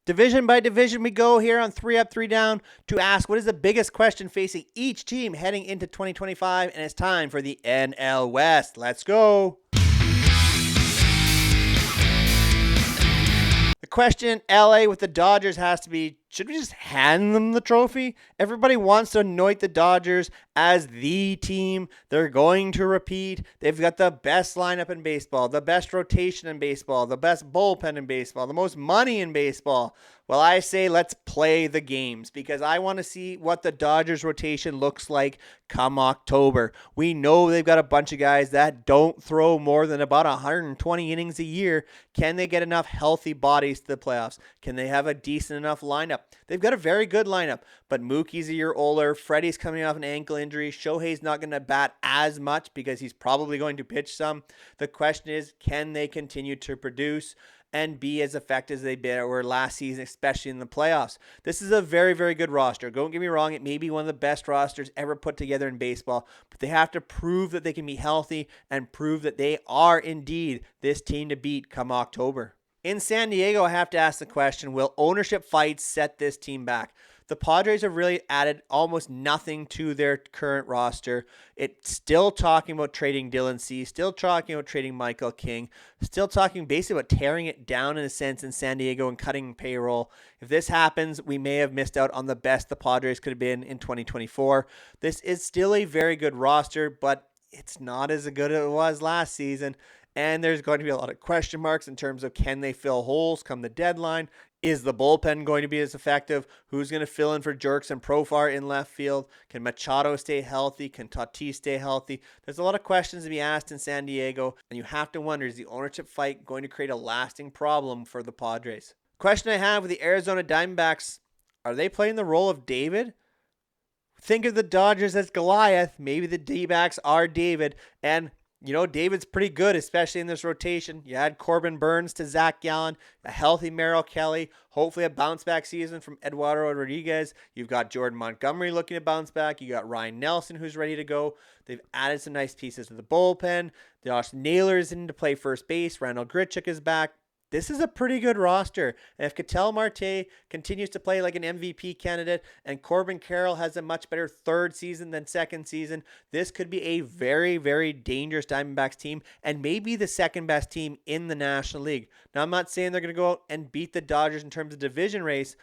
Division by division, we go here on 3 Up, 3 Down to ask what is the biggest question facing each team heading into 2025, and it's time for the NL West. Let's go. The question LA with the Dodgers has to be, should we just hand them the trophy? Everybody wants to anoint the Dodgers as the team. They're going to repeat. They've got the best lineup in baseball, the best rotation in baseball, the best bullpen in baseball, the most money in baseball. Well, I say let's play the games because I want to see what the Dodgers rotation looks like come October. We know they've got a bunch of guys that don't throw more than about 120 innings a year. Can they get enough healthy bodies to the playoffs? Can they have a decent enough lineup? They've got a very good lineup, but Mookie's a year older. Freddie's coming off an ankle injury. Shohei's not going to bat as much because he's probably going to pitch some. The question is, can they continue to produce and be as effective as they were last season, especially in the playoffs? This is a very, very good roster. Don't get me wrong. It may be one of the best rosters ever put together in baseball, but they have to prove that they can be healthy and prove that they are indeed this team to beat come October. In San Diego, I have to ask the question, will ownership fights set this team back? The Padres have really added almost nothing to their current roster. It's still talking about trading Dylan Cease, still talking about trading Michael King, still talking basically about tearing it down in a sense in San Diego and cutting payroll. If this happens, we may have missed out on the best the Padres could have been in 2024. This is still a very good roster, but it's not as good as it was last season. And there's going to be a lot of question marks in terms of can they fill holes come the deadline? Is the bullpen going to be as effective? Who's going to fill in for Jerks and Profar in left field? Can Machado stay healthy? Can Tatis stay healthy? There's a lot of questions to be asked in San Diego, and you have to wonder, is the ownership fight going to create a lasting problem for the Padres? Question I have with the Arizona Diamondbacks, are they playing the role of David? Think of the Dodgers as Goliath. Maybe the D-backs are David, and you know, David's pretty good, especially in this rotation. You add Corbin Burns to Zach Gallen, a healthy Merrill Kelly, hopefully a bounce-back season from Eduardo Rodriguez. You've got Jordan Montgomery looking to bounce back. You got Ryan Nelson who's ready to go. They've added some nice pieces to the bullpen. Josh Naylor's in to play first base. Randall Grichuk is back. This is a pretty good roster. And if Ketel Marte continues to play like an MVP candidate and Corbin Carroll has a much better third season than second season, this could be a very, very dangerous Diamondbacks team and maybe the second best team in the National League. Now, I'm not saying they're going to go out and beat the Dodgers in terms of division race,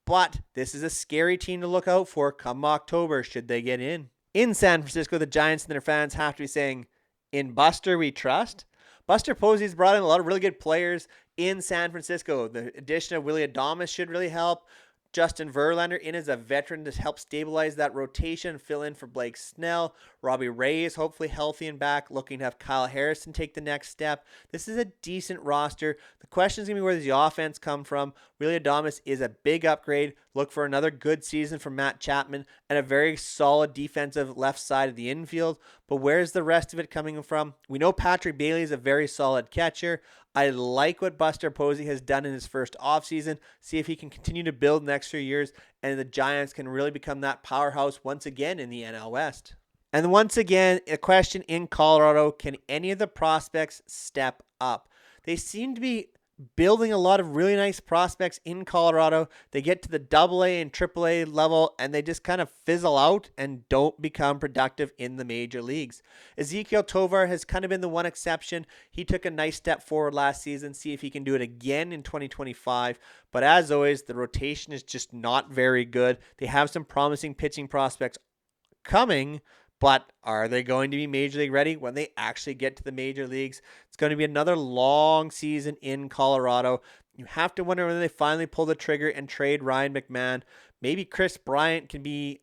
but this is a scary team to look out for come October should they get in. In San Francisco, the Giants and their fans have to be saying, in Buster we trust. Buster Posey's brought in a lot of really good players in San Francisco. The addition of Willy Adames should really help. Justin Verlander in as a veteran to help stabilize that rotation, fill in for Blake Snell. Robbie Ray is hopefully healthy and back, looking to have Kyle Harrison take the next step. This is a decent roster. The question is going to be where does the offense come from? Willy Adames is a big upgrade. Look for another good season from Matt Chapman and a very solid defensive left side of the infield. But where's the rest of it coming from? We know Patrick Bailey is a very solid catcher. I like what Buster Posey has done in his first offseason. See if he can continue to build next few years and the Giants can really become that powerhouse once again in the NL West. And once again, a question in Colorado, can any of the prospects step up? They seem to be building a lot of really nice prospects in Colorado. They get to the AA and AAA level and they just kind of fizzle out and don't become productive in the major leagues. Ezekiel Tovar has kind of been the one exception. He took a nice step forward last season. See if he can do it again in 2025. But as always, the rotation is just not very good. They have some promising pitching prospects coming, but are they going to be major league ready when they actually get to the major leagues? It's going to be another long season in Colorado. You have to wonder whether they finally pull the trigger and trade Ryan McMahon. Maybe Chris Bryant can be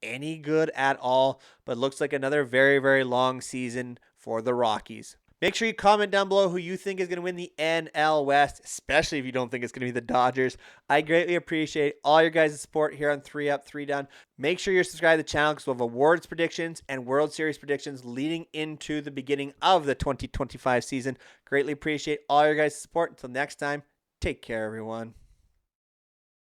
any good at all, but it looks like another very, very long season for the Rockies. Make sure you comment down below who you think is going to win the NL West, especially if you don't think it's going to be the Dodgers. I greatly appreciate all your guys' support here on 3 Up, 3 Down. Make sure you're subscribed to the channel because we'll have awards predictions and World Series predictions leading into the beginning of the 2025 season. Greatly appreciate all your guys' support. Until next time, take care, everyone.